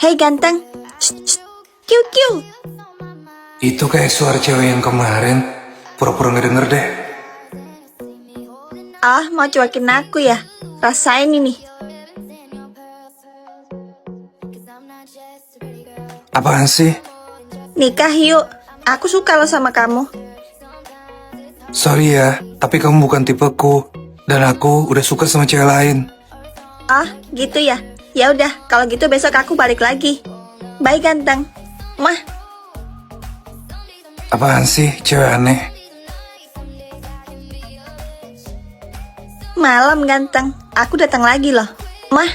Hei ganteng, kiu kiu. Itu kayak suara cewek yang kemarin. Pura-pura gak denger deh. Ah, mau cuekin aku ya? Rasain ini. Apaan sih? Nikah yuk, aku suka loh sama kamu. Sorry ya, tapi kamu bukan tipeku. Dan aku udah suka sama cewek lain. Ah, gitu ya? Ya udah, kalau gitu besok aku balik lagi. Bye ganteng. Mah. Apaan sih cewek aneh? Malam ganteng, aku datang lagi loh. Mah.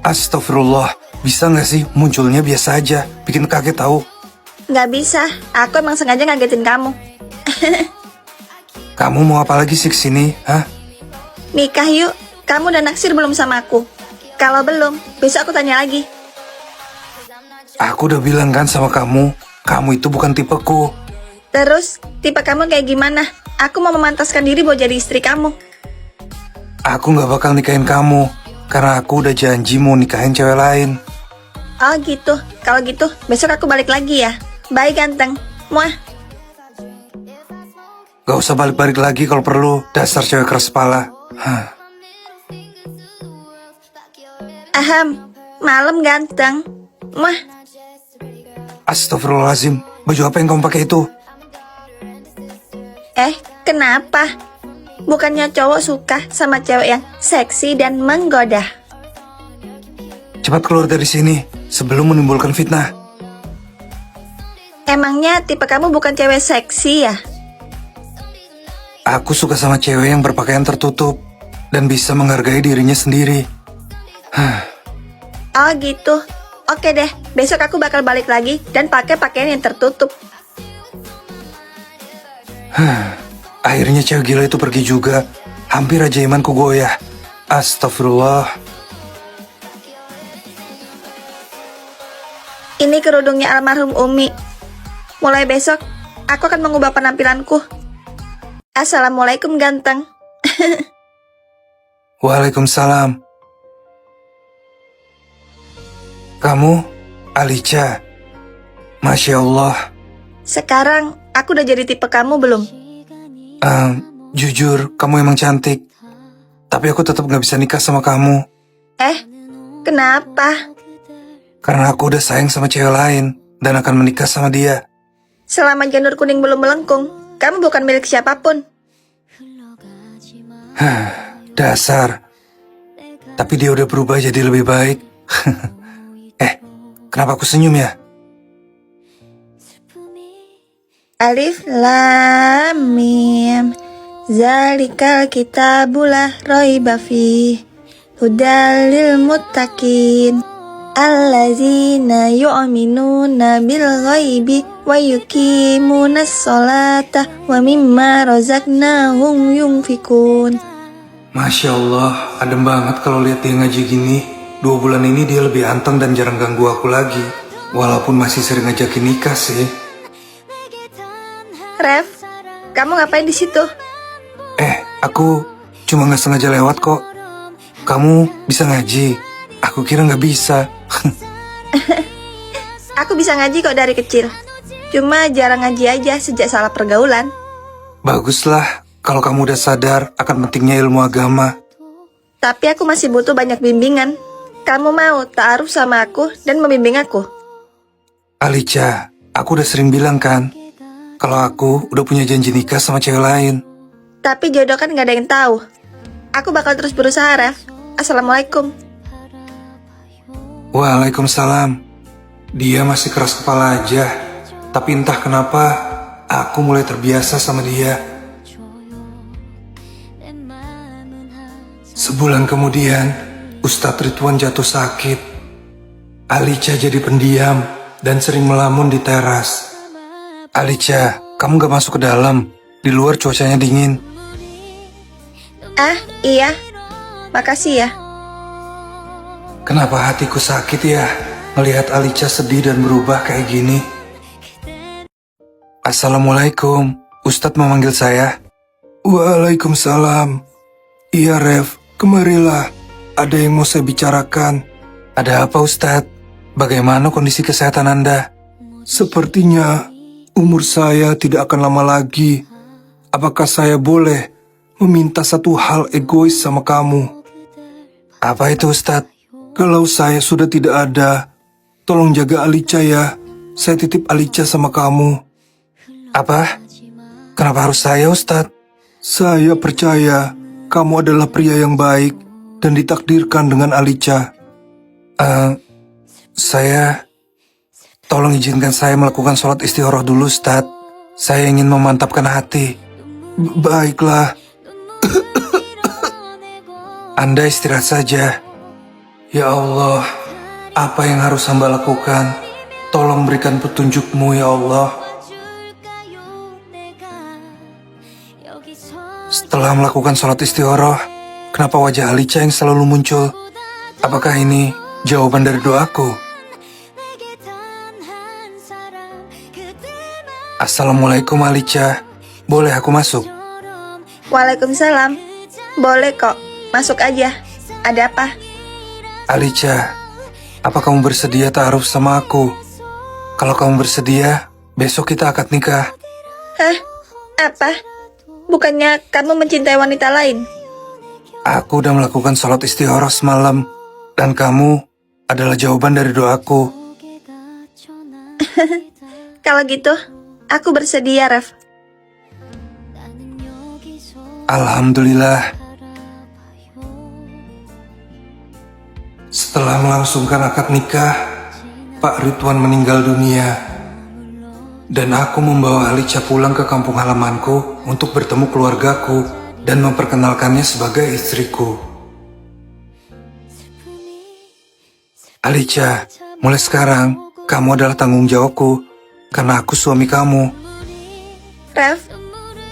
Astagfirullah, bisa gak sih munculnya biasa aja? Bikin kaget tahu. Gak bisa, aku emang sengaja ngagetin kamu. Kamu mau apa lagi sih kesini, hah? Nikah yuk, kamu udah naksir belum sama aku? Kalau belum, besok aku tanya lagi. Aku udah bilang kan sama kamu itu bukan tipeku. Terus, tipe kamu kayak gimana? Aku mau memantaskan diri buat jadi istri kamu. Aku gak bakal nikahin kamu, karena aku udah janji mau nikahin cewek lain. Oh gitu, kalau gitu besok aku balik lagi ya. Bye ganteng. Muah. Gak usah balik-balik lagi kalau perlu, dasar cewek keras kepala. Hah. Aham, malam ganteng. Muah. Astagfirullahaladzim, baju apa yang kamu pakai itu? Kenapa? Bukannya cowok suka sama cewek yang seksi dan menggoda? Cepat keluar dari sini, sebelum menimbulkan fitnah. Emangnya tipe kamu bukan cewek seksi ya? Aku suka sama cewek yang berpakaian tertutup dan bisa menghargai dirinya sendiri. Oh gitu. Oke deh, besok aku bakal balik lagi dan pakai pakaian yang tertutup. Akhirnya cewek gila itu pergi juga. Hampir aja imanku goyah. Astagfirullah. Ini kerudungnya almarhum Umi. Mulai besok, aku akan mengubah penampilanku. Assalamualaikum ganteng. Waalaikumsalam. Kamu, Alicia. Masya Allah. Sekarang, aku udah jadi tipe kamu belum? Jujur, kamu emang cantik. Tapi aku tetap gak bisa nikah sama kamu. Kenapa? Karena aku udah sayang sama cewek lain dan akan menikah sama dia. Selama janur kuning belum melengkung, kamu bukan milik siapapun. Dasar. Tapi dia udah berubah jadi lebih baik. Kenapa aku senyum ya? Alif Lam Mim. Zalikal kitabula raiba fih. Hudal lil muttaqin. Allazina yu'minuna bil ghaibi wa yuqimunas sholata wa mimma razaqnahum yunfikun. Masya Allah, adem banget kalau lihat dia ngaji gini. 2 bulan ini dia lebih anteng dan jarang ganggu aku lagi. Walaupun masih sering ngajakin nikah sih. Ref, kamu ngapain di situ? Aku cuma gak sengaja lewat kok. Kamu bisa ngaji? Aku kira gak bisa. Aku bisa ngaji kok dari kecil. Cuma jarang ngaji aja sejak salah pergaulan. Baguslah kalau kamu udah sadar akan pentingnya ilmu agama. Tapi aku masih butuh banyak bimbingan. Kamu mau ta'aruf sama aku dan membimbing aku? Alicia, aku udah sering bilang kan, kalau aku udah punya janji nikah sama cewek lain. Tapi jodoh kan gak ada yang tahu. Aku bakal terus berusaha, Ref. Assalamualaikum. Waalaikumsalam. Dia masih keras kepala aja. Tapi entah kenapa, aku mulai terbiasa sama dia. Sebulan kemudian, Ustadz Ridwan jatuh sakit. Alicia jadi pendiam dan sering melamun di teras. Alicia, kamu gak masuk ke dalam. Di luar cuacanya dingin. Iya. Makasih ya. Kenapa hatiku sakit ya melihat Alicia sedih dan berubah kayak gini? Assalamualaikum, Ustadz memanggil saya. Waalaikumsalam. Iya Ref, kemarilah. Ada yang mau saya bicarakan. Ada apa Ustadz? bagaimana kondisi kesehatan Anda? Sepertinya umur saya tidak akan lama lagi. Apakah saya boleh meminta satu hal egois sama kamu? Apa itu, Ustadz? Kalau saya sudah tidak ada, tolong jaga Alicia ya. Saya titip Alicia sama kamu. Apa? Kenapa harus saya, Ustadz? Saya percaya kamu adalah pria yang baik dan ditakdirkan dengan Alicia. Tolong izinkan saya melakukan sholat istikharah dulu, Ustadz. Saya ingin memantapkan hati. Baiklah. Anda istirahat saja. Ya Allah, apa yang harus hamba lakukan? Tolong berikan petunjuk-Mu, ya Allah. Setelah melakukan sholat istikharah, kenapa wajah Alicia yang selalu muncul? Apakah ini jawaban dari doaku? Assalamualaikum Alicia, boleh aku masuk? Waalaikumsalam. Boleh kok, masuk aja. Ada apa? Alicia, apa kamu bersedia ta'aruf sama aku? Kalau kamu bersedia, besok kita akad nikah. Hah? Apa? Bukannya kamu mencintai wanita lain? Aku udah melakukan sholat istikharah semalam, dan kamu adalah jawaban dari doaku. Kalau gitu, aku bersedia, Ref. Alhamdulillah. Setelah melangsungkan akad nikah, Pak Ridwan meninggal dunia. Dan aku membawa Alicia pulang ke kampung halamanku untuk bertemu keluargaku dan memperkenalkannya sebagai istriku. Alicia, mulai sekarang, kamu adalah tanggung jawabku, karena aku suami kamu. Ref,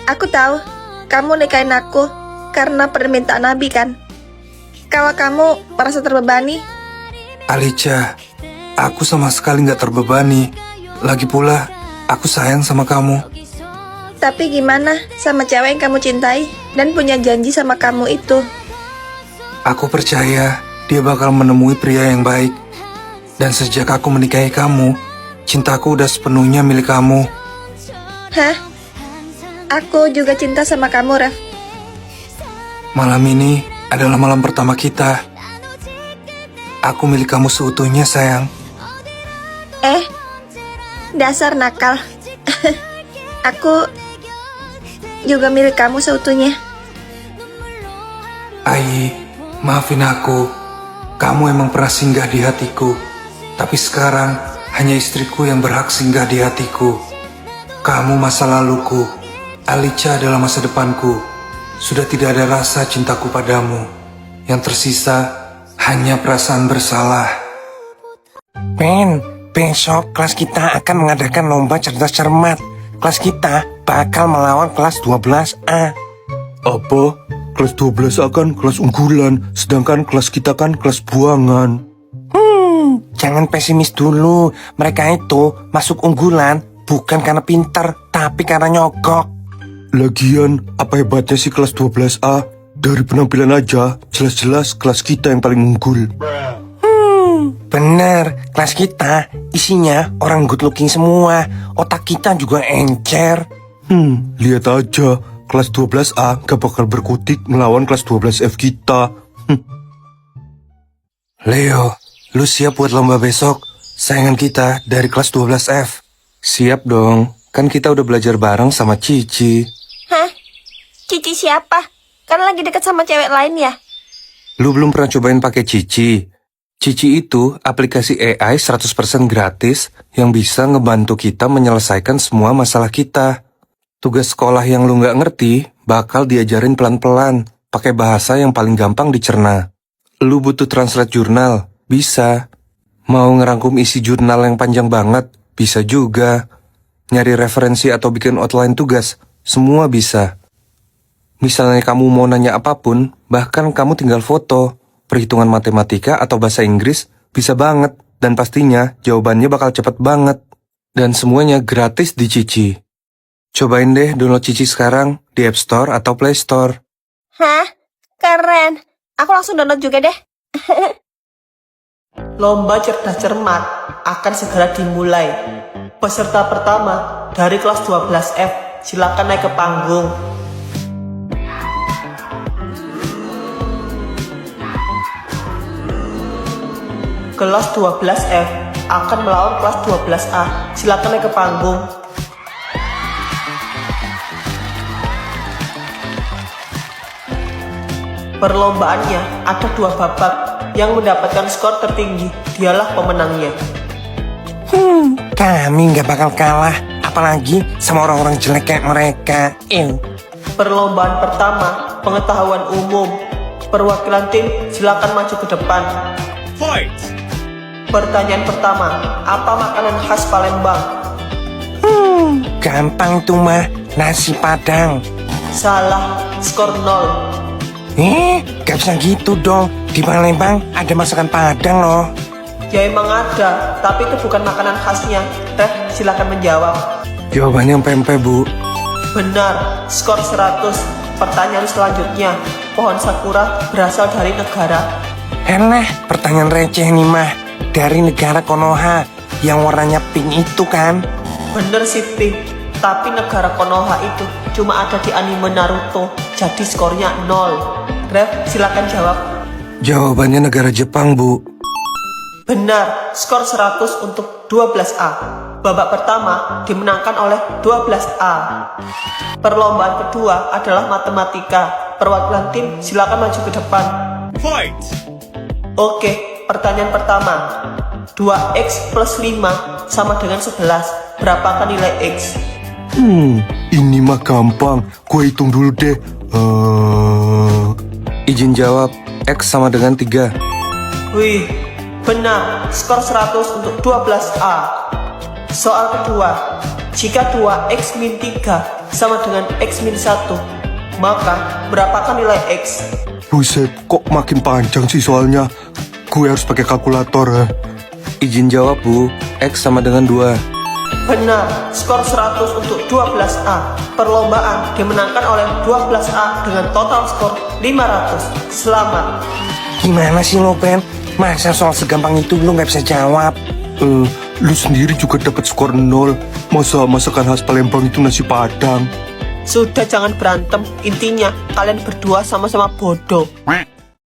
aku tahu kamu nikahin aku karena permintaan Nabi kan? Kalau kamu merasa terbebani, Alicia, aku sama sekali gak terbebani. Lagi pula, aku sayang sama kamu. tapi gimana sama cewek yang kamu cintai dan punya janji sama kamu itu? Aku percaya dia bakal menemui pria yang baik. Dan sejak aku menikahi kamu, cintaku udah sepenuhnya milik kamu. Hah? Aku juga cinta sama kamu, Ref. Malam ini adalah malam pertama kita. Aku milik kamu seutuhnya, sayang. Dasar nakal. Aku juga milik kamu seutuhnya. Ai, maafin aku. Kamu emang pernah singgah di hatiku. Tapi sekarang hanya istriku yang berhak singgah di hatiku. Kamu masa laluku. Alicia adalah masa depanku. Sudah tidak ada rasa cintaku padamu. Yang tersisa hanya perasaan bersalah. Besok kelas kita akan mengadakan lomba cerdas cermat. Kelas kita bakal melawan kelas 12A. Apa? Kelas 12 akan kelas unggulan, sedangkan kelas kita kan kelas buangan. Jangan pesimis dulu. Mereka itu masuk unggulan bukan karena pinter, tapi karena nyogok. Lagian, apa hebatnya sih kelas 12A? Dari penampilan aja, jelas-jelas kelas kita yang paling unggul. Bener, kelas kita isinya orang good looking semua. Otak kita juga encer. Lihat aja, kelas 12A gak bakal berkutik melawan kelas 12F kita. Leo, lu siap buat lomba besok? Saingan kita dari kelas 12F. Siap dong, kan kita udah belajar bareng sama Cici. Hah? Cici siapa? Kan lagi deket sama cewek lain ya? Lu belum pernah cobain pakai Cici? Cici itu aplikasi AI 100% gratis yang bisa ngebantu kita menyelesaikan semua masalah kita. Tugas sekolah yang lu nggak ngerti bakal diajarin pelan-pelan, pakai bahasa yang paling gampang dicerna. Lu butuh translate jurnal? Bisa. Mau ngerangkum isi jurnal yang panjang banget? Bisa juga. Nyari referensi atau bikin outline tugas? Semua bisa. Misalnya kamu mau nanya apapun, bahkan kamu tinggal foto, perhitungan matematika atau bahasa Inggris, bisa banget. Dan pastinya jawabannya bakal cepet banget. Dan semuanya gratis di Cici. Cobain deh download Cici sekarang di App Store atau Play Store. Hah? Keren. Aku langsung download juga deh. Lomba cerdas cermat akan segera dimulai. Peserta pertama dari kelas 12F, silakan naik ke panggung. Kelas 12F akan melawan kelas 12A, silakan naik ke panggung. Perlombaannya ada 2 babak. Yang mendapatkan skor tertinggi, dialah pemenangnya. Kami nggak bakal kalah, apalagi sama orang-orang jelek kayak mereka. Perlombaan pertama, pengetahuan umum. Perwakilan tim silakan maju ke depan. Pertanyaan pertama, apa makanan khas Palembang? Gampang tuh mah, nasi padang. Salah, skor 0. Gak bisa gitu dong. Di Palembang ada masakan Padang loh. Ya emang ada, tapi itu bukan makanan khasnya. Ref, silakan menjawab. Jawabannya pempek, Bu. Benar, skor 100. Pertanyaan selanjutnya, pohon sakura berasal dari negara. Pertanyaan receh nih mah. Dari negara Konoha yang warnanya pink itu kan. Bener sih Pink, tapi negara Konoha itu cuma ada di anime Naruto, jadi skornya 0. Ref, silakan jawab. Jawabannya negara Jepang, Bu. Benar, skor 100 untuk 12A. Babak pertama dimenangkan oleh 12A. Perlombaan kedua adalah matematika. Perwakilan tim silakan maju ke depan. Oke, pertanyaan pertama. 2x plus 5 sama dengan 11. Berapakah nilai x? Ini mah gampang. Gue hitung dulu deh. Izin jawab, X sama dengan 3. Wih, benar, skor 100 untuk 12A. Soal kedua, jika 2x min 3 sama dengan x min 1, maka berapakah nilai x? Buset, kok makin panjang sih soalnya. Gue harus pakai kalkulator. Izin jawab, Bu. X sama dengan 2. Benar, skor 100 untuk 12A. Perlombaan dimenangkan oleh 12A dengan total skor 500. Selamat. Gimana sih lo, Ben? Masa soal segampang itu lo nggak bisa jawab? Lu sendiri juga dapat skor 0. Masa masakan khas Palembang itu nasi padang? Sudah jangan berantem. Intinya kalian berdua sama-sama bodoh.